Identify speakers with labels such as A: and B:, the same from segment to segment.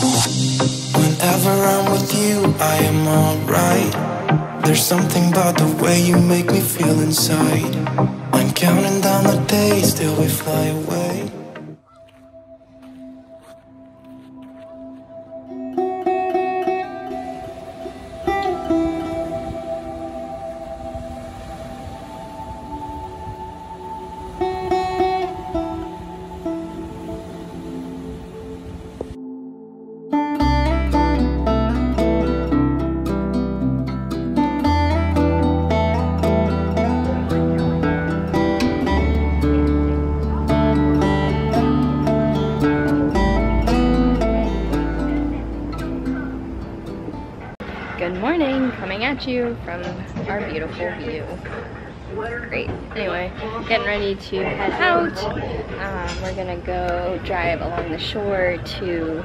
A: Whenever I'm with you, I am alright. There's something about the way you make me feel inside. I'm counting down the days till we fly away.
B: Good morning, coming at you from our beautiful view. Great. Anyway, getting ready to head out. We're gonna go drive along the shore to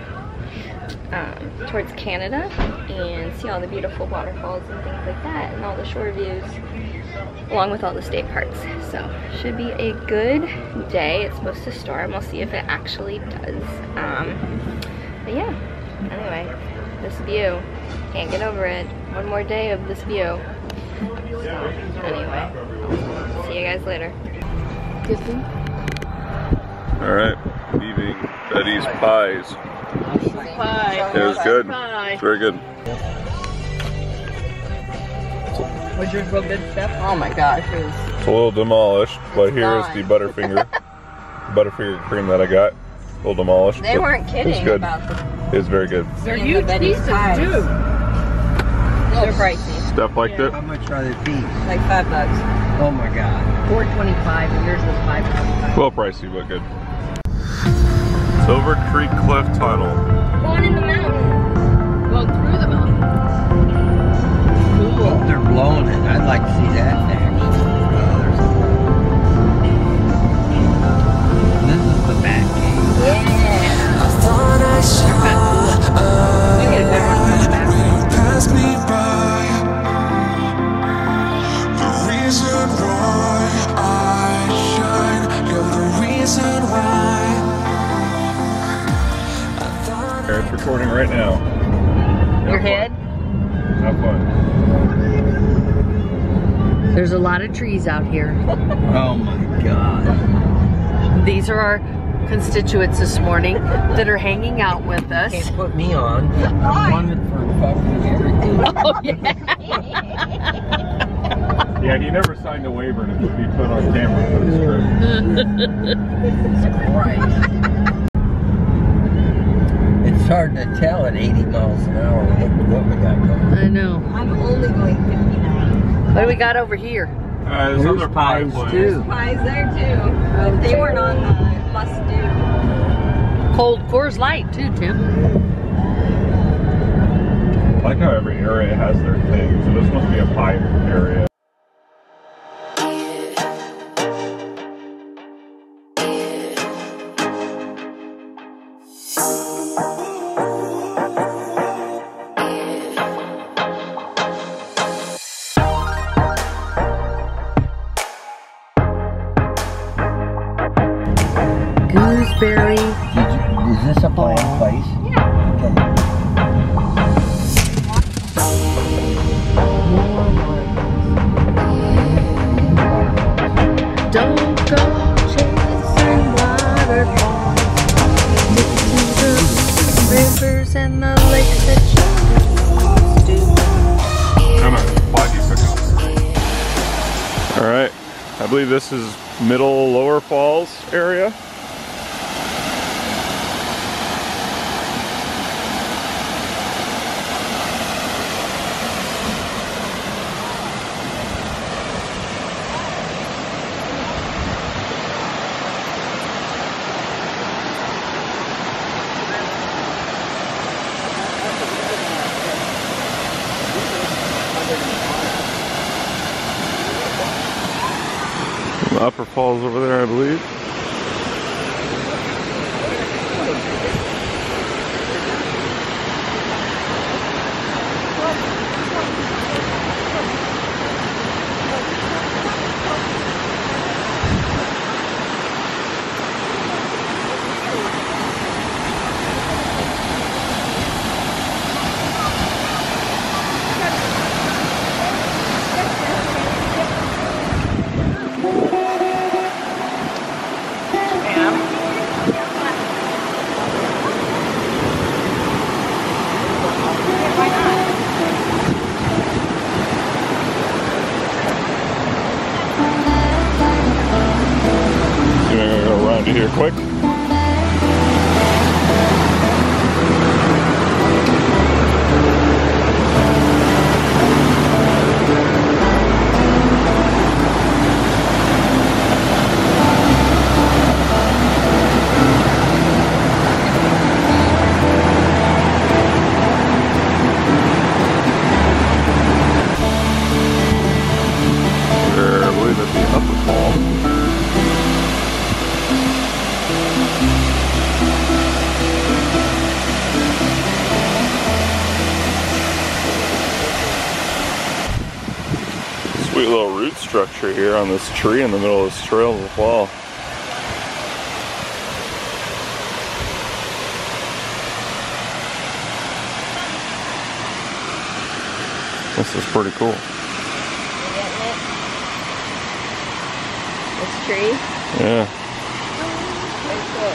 B: towards Canada and see all the beautiful waterfalls and things like that, and all the shore views, along with all the state parks. So should be a good day. It's supposed to storm. We'll see if it actually does. But yeah. Anyway, this view. Can't get over it. One more day of this view. So, anyway, I'll see you guys later.
C: Alright, leaving Betty's Pies.
D: Pie.
C: It was good.
D: Pie.
C: It's very good.
D: Was yours real good stuff? Oh my gosh, it was.
C: It's a little demolished, but here is the Butterfinger. Butterfinger cream that I got. A little demolished.
B: They weren't kidding
C: good.
B: about the.
C: It's very good.
D: They're huge pieces too.
B: They're pricey.
C: Steph liked it.
E: How much are they piece?
D: Like $5.
E: Oh my god.
D: $4.25 and yours was $5.25.
C: Well pricey, but good. Silver Creek Cliff Tunnel.
B: Going in the mountain.
D: Well, through the mountain.
E: Cool. They're blowing it. I'd like to see that next. This is the back gate.
B: Yeah.
A: I thought I saw a light when you passed me by. The reason why I shine, you're the reason why.
C: It's recording right now.
D: Your head?
C: Have fun.
D: There's a lot of trees out here.
E: Oh my god.
D: These are our constituents this morning that are hanging out with us.
E: Can't put me on. I wanted for fucking everything.
D: Oh yeah.
C: Yeah, he never signed a waiver and it would be put on camera for the script.
E: Christ. It's hard to tell at 80 miles an hour what we got going.
D: I know.
B: I'm only going 59.
D: What do we got over here?
C: There's other pie
E: pies
C: places.
E: too.
B: Pies there too. If they weren't on the must-do.
D: Cold Coors Light too, Tim.
C: I like how every area has their thing, so this must be a pie area.
D: Gooseberry.
E: Is this a planned place?
B: Yeah.
D: Don't go chasing waterfalls. Stick to the rivers and the lakes that you used to.
C: Come on, body pickup. Alright, I believe this is Middle Lower Falls area. Upper Falls over there, I believe. here quick. Sweet little root structure here on this tree in the middle of this trail of the fall. This is pretty cool.
B: You getting it? This tree?
C: Yeah.
B: Very cool.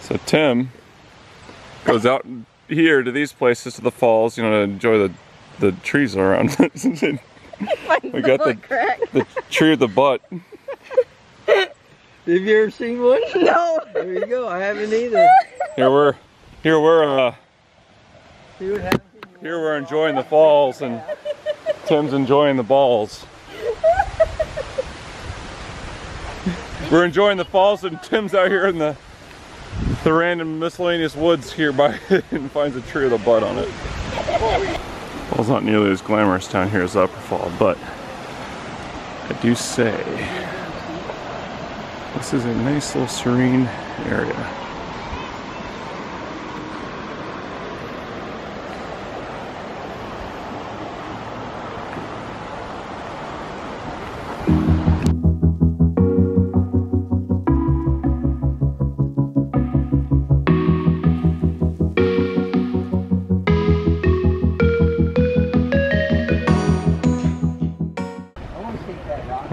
C: So Tim goes out here to these places, to the falls, you know, to enjoy the trees around. We got the tree with the butt.
E: Have you ever seen one?
B: No.
E: There you go. I haven't either.
C: Here we're enjoying the falls, and Tim's enjoying the balls. We're enjoying the falls, and Tim's out here in the random miscellaneous woods here by and finds a tree with a butt on it. Well, it's not nearly as glamorous down here as Upper Fall, but I do say this is a nice little serene area.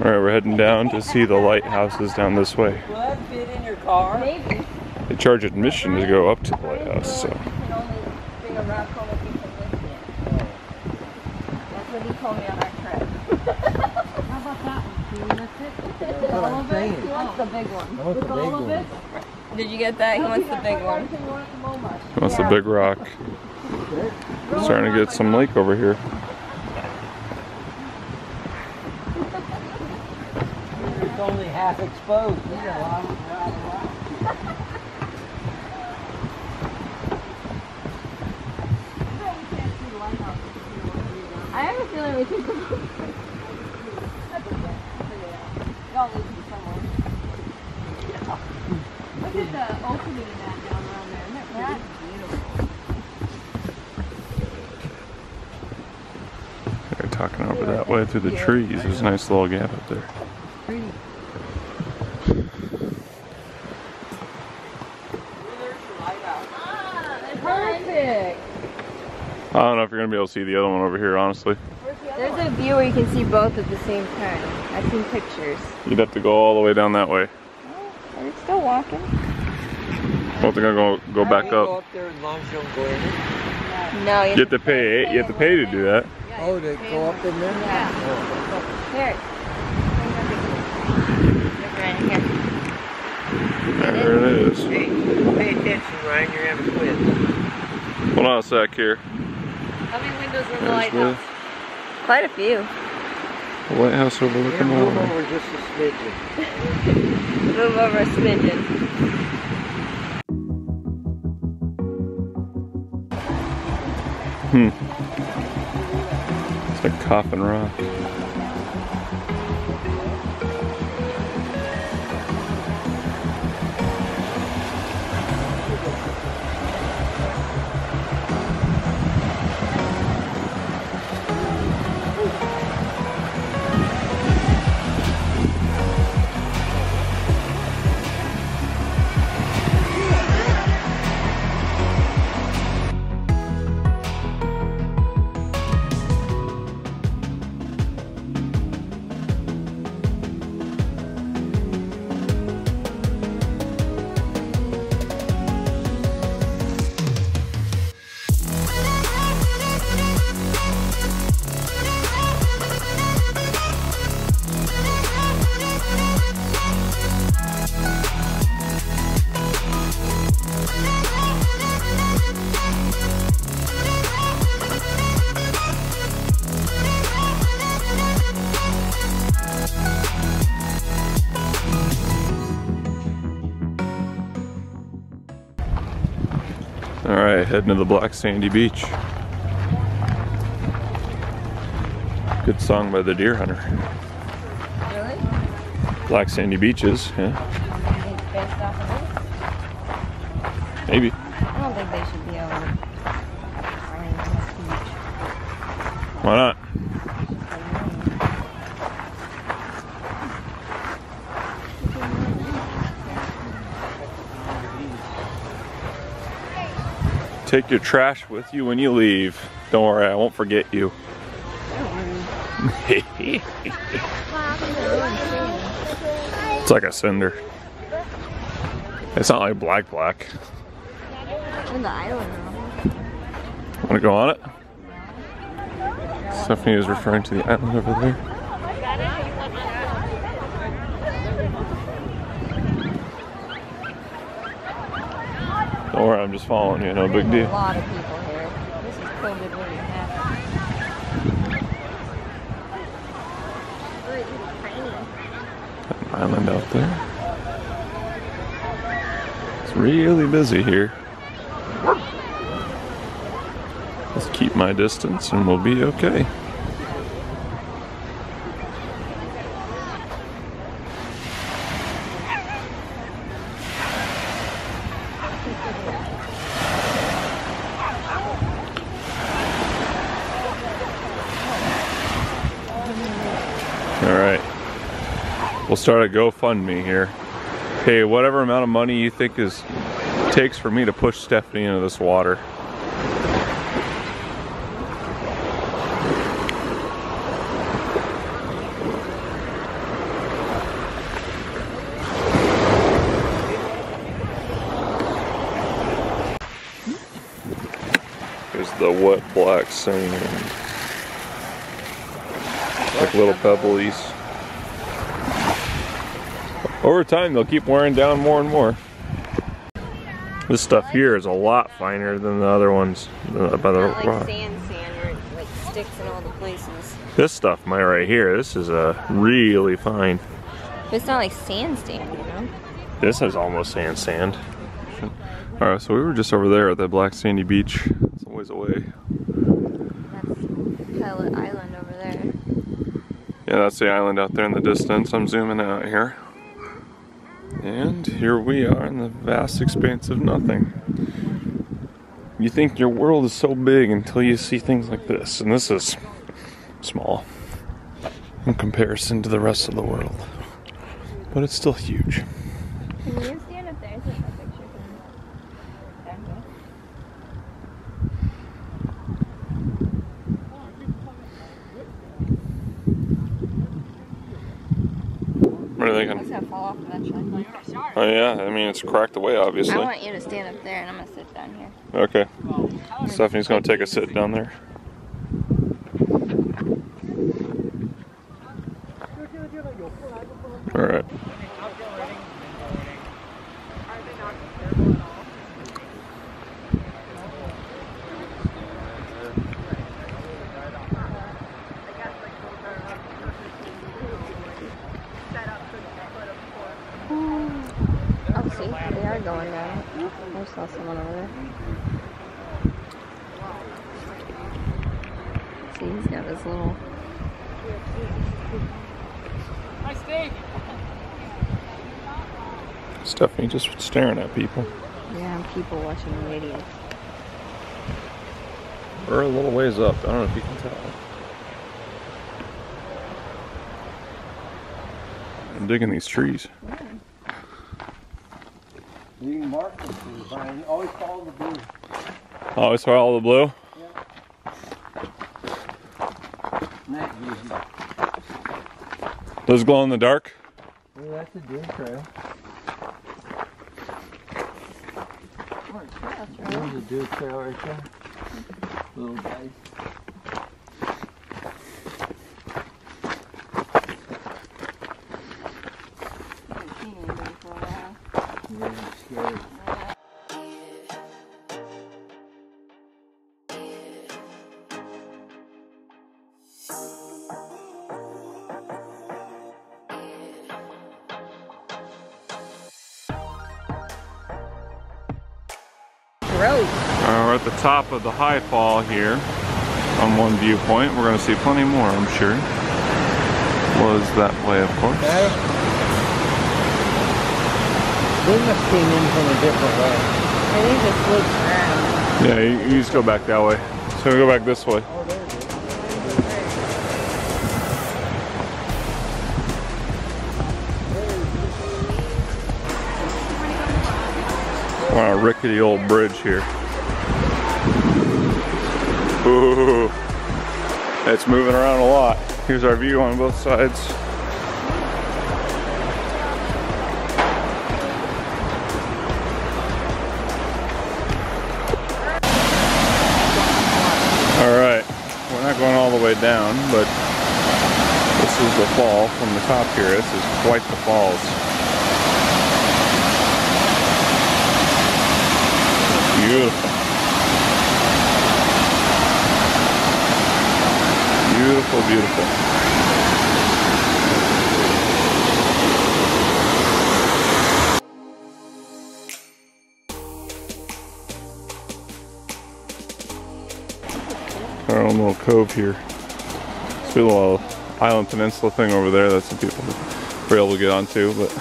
C: Alright, we're heading down to see the lighthouses down this way.
E: Will that fit in your car?
B: Maybe.
C: They charge admission to go up to the lighthouse, so.
B: You can only bring a rock home if you can lift it. That's what he told me on our trip.
D: How about that one? Can you lift it?
E: That's what I'm saying.
B: He wants the big one.
E: I want the big one.
B: Did you get that? He wants the big one.
C: That's the big rock. Starting to get some lake over here.
E: It's only half exposed. You got a lot of
B: I have a feeling we could go. Y'all need to be somewhere. Look at the opening in that down around there. Isn't that beautiful?
C: They're talking over that way through the trees. There's a nice little gap up there.
B: Perfect.
C: I don't know if you're going to be able to see the other one over here, honestly.
B: There's a view where you can see both at the same time. I've seen pictures.
C: You'd have to go all the way down that way.
B: Oh, are we still walking?
C: Well, they're going to go back
E: Go
C: up.
E: up there as long as you don't go in it.
B: No,
C: You have to pay. You have to pay to do that.
E: Oh, they go up in there?
B: Yeah. Here.
C: There it is.
E: Hey, pay attention, Ryan. You're having twins.
C: Hold on a sec here.
D: How many windows in the
C: There's
D: lighthouse?
B: Quite a few.
C: the lighthouse overlooking the
E: Move
C: water.
E: over just a smidgen.
B: Move over a smidgen.
C: It's like Coffin Rock. Alright, heading to the Black Sandy Beach. Good song by the Deer Hunter.
B: Really?
C: Black Sandy Beaches, yeah.
B: It's based off of this?
C: Maybe.
B: I don't think they should be able to find this beach.
C: Why not? Take your trash with you when you leave. Don't worry, I won't forget you. It's like a cinder. It's not like black.
B: On the island.
C: Want to go on it? Stephanie is referring to the island over there. Don't worry, I'm just following you, no big deal.
B: A lot of people here. This is COVID waiting to happen.
C: Island out there. It's really busy here. Let's keep my distance and we'll be okay. Alright. We'll start a GoFundMe here. Hey, whatever amount of money you think takes for me to push Stephanie into this water. Here's the wet black sand. Like little pebblies. Over time, they'll keep wearing down more and more. This stuff here is a lot finer than the other ones. By the
B: Not
C: rock.
B: like sand where it like sticks in all the places.
C: This stuff, right here, this is really fine.
B: But it's not like sandstone, you know?
C: This is almost sand. Alright, so we were just over there at the Black Sandy Beach. It's a ways away.
B: That's Pilot Island over there.
C: Yeah, that's the island out there in the distance. I'm zooming out here. And here we are in the vast expanse of nothing. You think your world is so big until you see things like this. And this is small in comparison to the rest of the world. But it's still huge.
B: Can you stand up there? I take my picture from down
C: What are you
B: here.
C: thinking?
B: It's gonna fall off eventually.
C: Oh yeah, I mean it's cracked away obviously.
B: I want you to stand up there and I'm gonna sit down here.
C: Okay. Stephanie's gonna take a sit down there. Alright.
B: Oh, see, they are going down. I saw someone over there. this little.
C: Stephanie just staring at people.
B: Yeah, I'm people watching videos.
C: We're a little ways up. I don't know if you can tell. I'm digging these trees.
B: Yeah.
E: You can mark the blue, Brian. Always follow the blue.
C: Always follow the blue?
E: Night vision.
C: Those glow in the dark?
E: Oh, that's a deer trail. There's a deer trail right there. Little guys. Yeah, it's scary.
C: We're at the top of the high fall here on one viewpoint. We're going to see plenty more, I'm sure. Was that way, of course.
E: They must came in from a different way.
B: I think this loops around.
C: Yeah, you just go back that way. So we go back this way.
E: Oh, there it is.
C: We're on a rickety old bridge here. Ooh, it's moving around a lot. Here's our view on both sides. Alright, we're not going all the way down, but this is the fall from the top here. This is quite the falls. Beautiful. Beautiful, beautiful. Our own little cove here. It's a little island peninsula thing over there that some people were able to get onto, but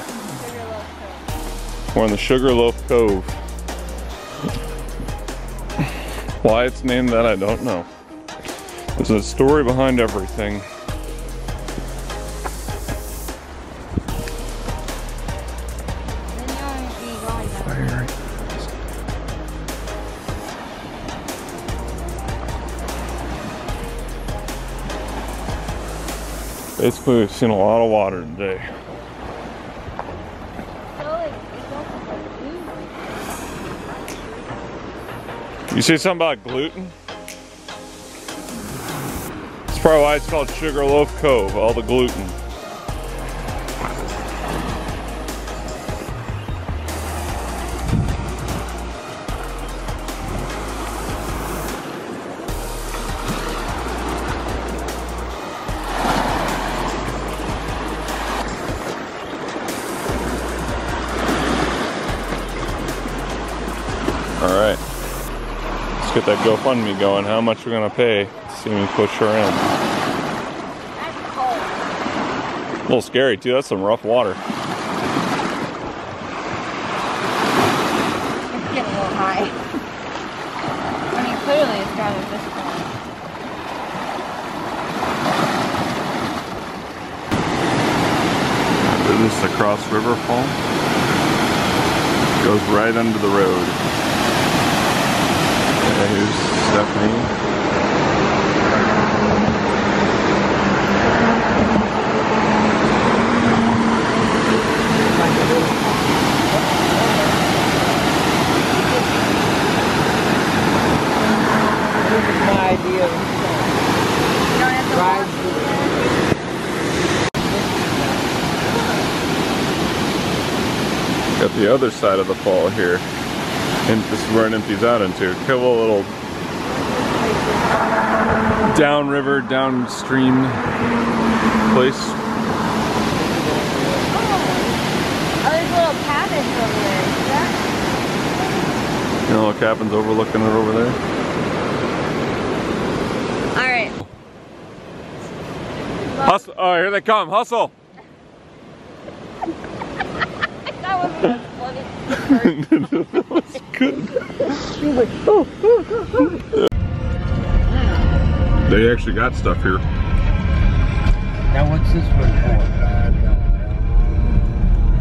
C: we're in the Sugarloaf Cove. Why it's named that, I don't know. There's a story behind everything. Basically, we've seen a lot of water today. You say something about gluten? That's probably why it's called Sugarloaf Cove, all the gluten. Alright, let's get that GoFundMe going. How much we're gonna pay to see me push her in.
B: That's cold.
C: A little scary too, that's some rough water.
B: It's getting a little high. I mean, clearly it's got at this point.
C: This is the Cross River Fall. Goes right under the road. Here's Stephanie.
E: This is my idea of drive
C: Got the other side of the fall here. And this is where it empties out into. Cool little downriver, downstream place.
B: Oh, there's little cabins over there. See that?
C: You know, little cabins overlooking it over there.
B: Alright.
C: Oh, here they come. Hustle.
B: That wasn't as funny.
C: That was good. They actually got stuff here.
E: Now what's this one for?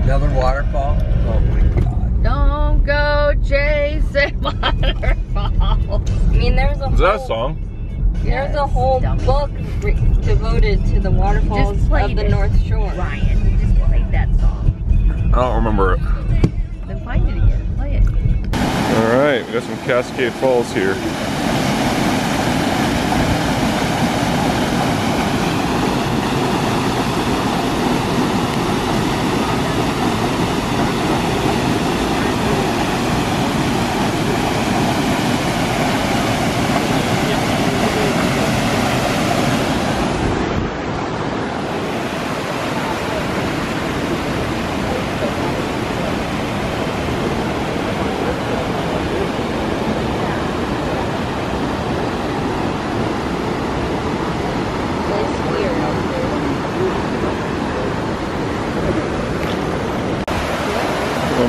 E: Another waterfall? Oh my god.
D: Don't go chasing waterfalls.
B: I mean, there's a
C: Is that a song?
B: There's a whole book devoted to the waterfalls
D: Just played
B: of the
D: it.
B: North Shore.
D: Ryan, you just played that song.
C: I don't remember it.
D: Then find it again. Play it.
C: All right, we got some Cascade Falls here.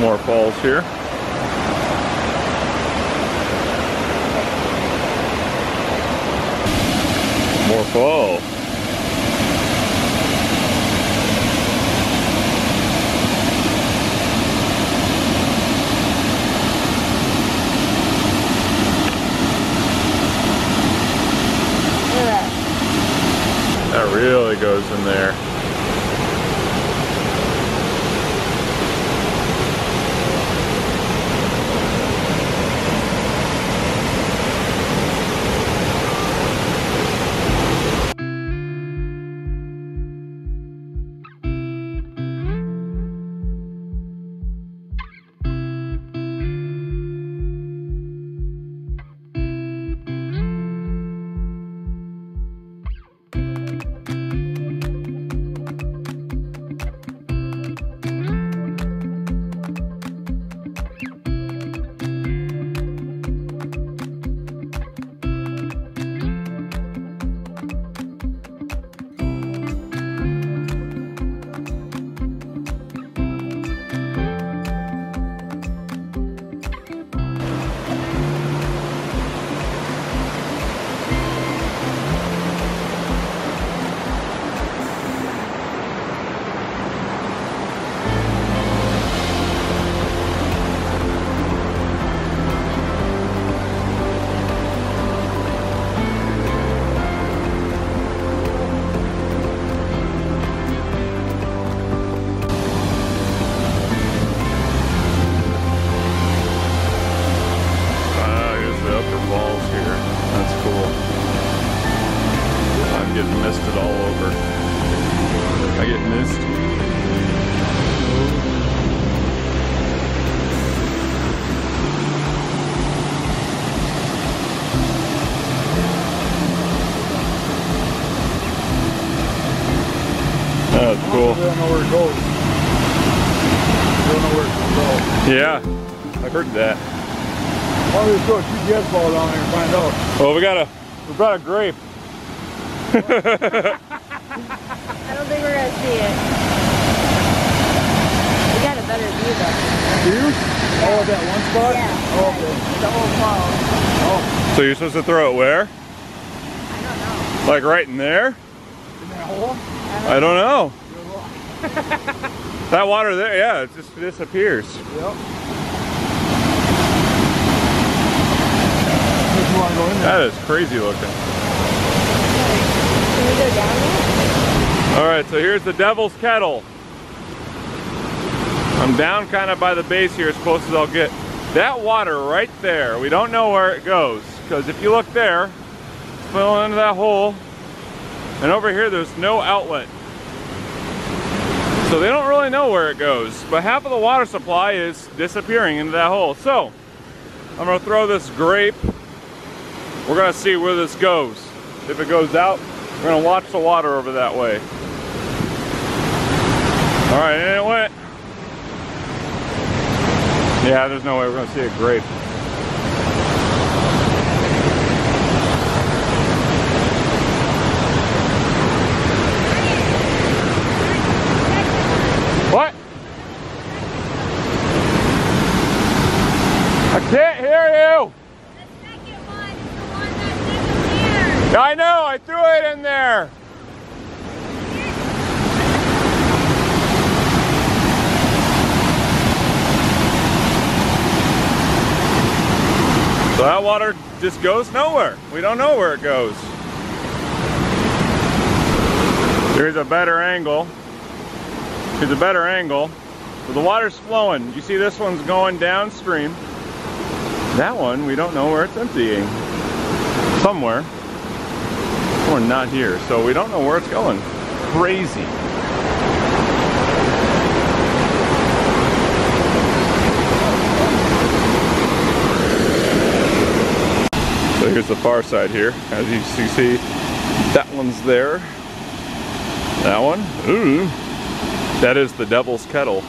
C: More falls here. More falls.
B: Look at that.
C: That really goes in there. Misted all over. I get mist. That's cool.
F: We don't know where it goes. We don't know where it's going to go.
C: Yeah, I heard that.
F: Why don't we just throw a GPS ball down there and find out?
C: Well, we got a grape.
B: I don't think we're gonna see it. We got a better view though.
F: View? Oh, that one spot?
B: Yeah.
F: Oh, okay.
B: The whole falls.
F: Oh,
C: So you're supposed to throw it where?
B: I don't know.
C: Like right in there?
F: in that hole?
C: I don't know.
F: Good luck.
C: That water there, yeah, it just disappears.
F: Yep. Just want to go in there.
C: That is crazy looking.
B: Can we go down there?
C: All right, so here's the Devil's Kettle. I'm down kind of by the base here as close as I'll get. That water right there, we don't know where it goes, because if you look there, it's filling into that hole, and over here there's no outlet. So they don't really know where it goes, but half of the water supply is disappearing into that hole. So I'm gonna throw this grape. We're gonna see where this goes. If it goes out, we're gonna watch the water over that way. All right, and it went. Yeah, there's no way we're gonna see a grape. So that water just goes nowhere. We don't know where it goes. Here's a better angle. Here's a better angle. So the water's flowing. You see this one's going downstream. That one, we don't know where it's emptying. Somewhere. Or not here. So we don't know where it's going. Crazy. So here's the far side here. As you see, that one's there. That one, ooh, that is the Devil's Kettle.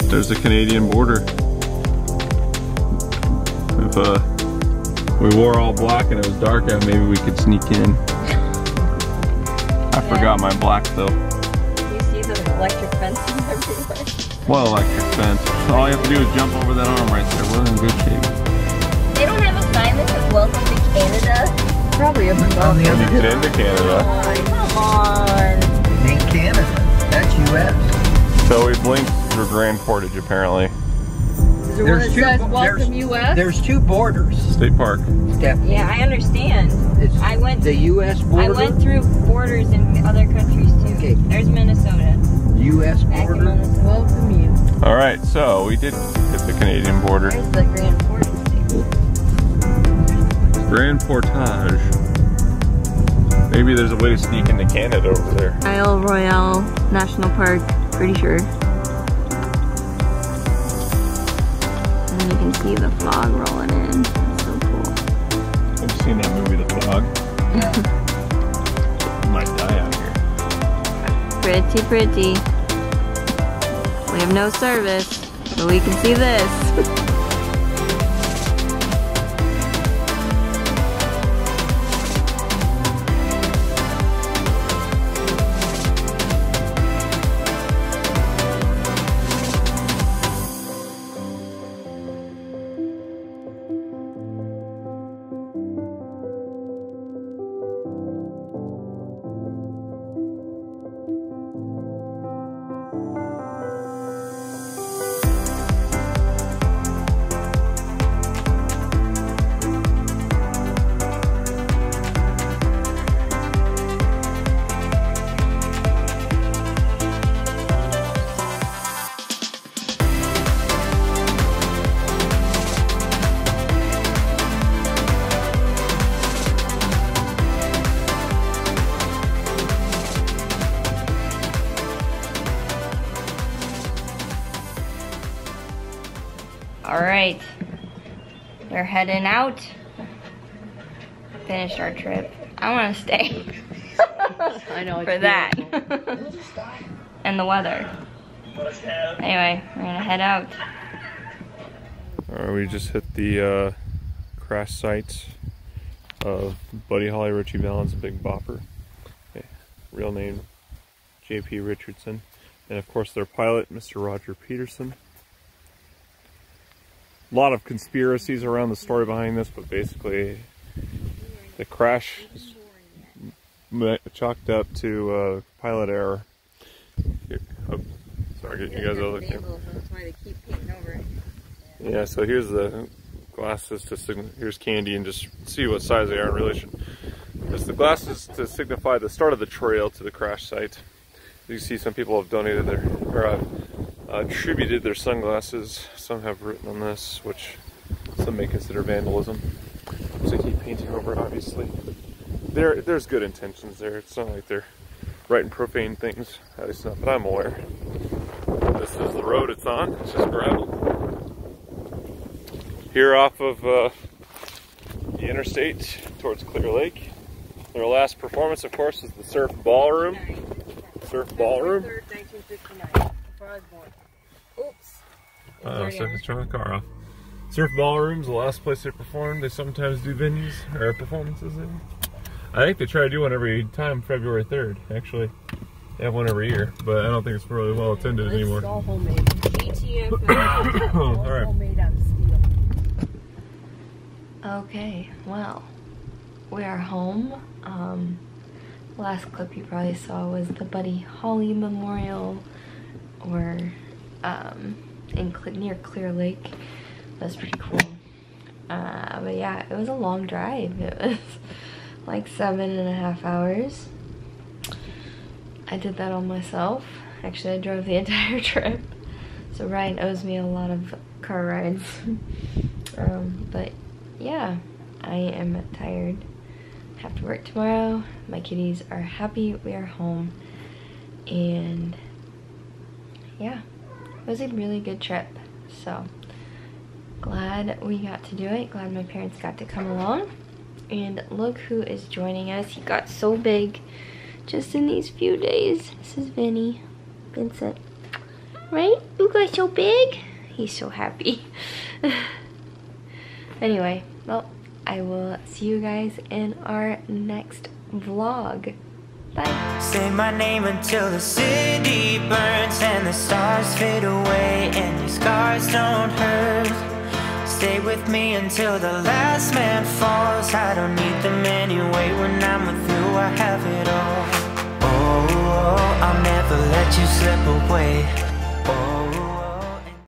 C: There's the Canadian border. If we wore all black and it was dark out, maybe we could sneak in. I forgot my black though.
B: You see the electric fences everywhere?
C: What electric fence? All you have to do is jump over that arm right there. We're in good shape.
B: They don't have a sign that says welcome to Canada?
D: Probably up
E: On the other
C: Get into Canada.
B: Come on.
E: It ain't Canada. That's U.S.
C: So we blinked through Grand Portage apparently.
D: Is there one that says welcome US?
E: There's two borders.
C: State Park.
E: Stephanie.
B: Yeah, I understand.
E: It's
B: I went
E: the U.S. border.
B: I went through borders in other countries too.
E: Okay.
B: There's Minnesota.
E: U.S.
B: Back in
E: border.
B: Minnesota.
D: Welcome you.
C: All right, so we did hit the Canadian border.
B: There's the Grand Portage.
C: Grand Portage. Maybe there's a way to sneak into Canada over there.
B: Isle Royale National Park, pretty sure. And then you can see the fog rolling in. That's so cool.
C: Have you seen that movie, The Fog? You might die out here.
B: Pretty, pretty. We have no service, but we can see this. All right, we're heading out. Finished our trip. I want to stay.
D: I know.
B: For that. And the weather. Anyway, we're gonna head out.
C: We just hit the crash site of Buddy Holly, Richie Valens, and Big Bopper. Okay. Real name J.P. Richardson. And of course their pilot, Mr. Roger Peterson. A lot of conspiracies around the story behind this, but basically the crash is chalked up to pilot error. Here, oh, sorry, you guys over there.
B: That's why they keep painting over it.
C: Yeah, so here's the glasses to signal. Here's Candy, and just see what size they are in relation. There's the glasses to signify the start of the trail to the crash site. You see some people have donated their, or attributed their sunglasses. Some have written on this, which some may consider vandalism. So they keep painting over it, obviously. There's good intentions there. It's not like they're writing profane things. At least not that I'm aware. This is the road it's on. It's just gravel. Here off of the the interstate towards Clear Lake. Their last performance, of course, was the Surf Ballroom. Surf Ballroom.
D: 3rd, 1959. Before I was born. Oops.
C: Sophie's turning the car off. Surf Ballroom's the last place they performed. They sometimes do venues or performances in. I think they try to do one every time, February 3rd, actually. They have one every year, but I don't think it's really well attended anymore.
D: It's all homemade. GTF. All
C: right.
D: homemade out of steel.
B: Okay, well, we are home. Last clip you probably saw was the Buddy Holly Memorial, or near Clear Lake. That's pretty cool. But yeah, it was a long drive. It was like 7.5 hours. I did that all myself. Actually, I drove the entire trip. So Ryan owes me a lot of car rides. But yeah, I am tired. Have to work tomorrow. My kitties are happy we are home. And yeah, it was a really good trip. So glad we got to do it. Glad my parents got to come along. And look who is joining us. He got so big just in these few days. This is Vinny. Vincent. Right? You got so big? He's so happy. Anyway, well, I will see you guys in our next vlog. Bye.
A: Say my name until the city burns and the stars fade away and your scars don't hurt. Stay with me until the last man falls. I don't need them anyway. When I'm with you, I have it all. Oh, I'll never let you slip away.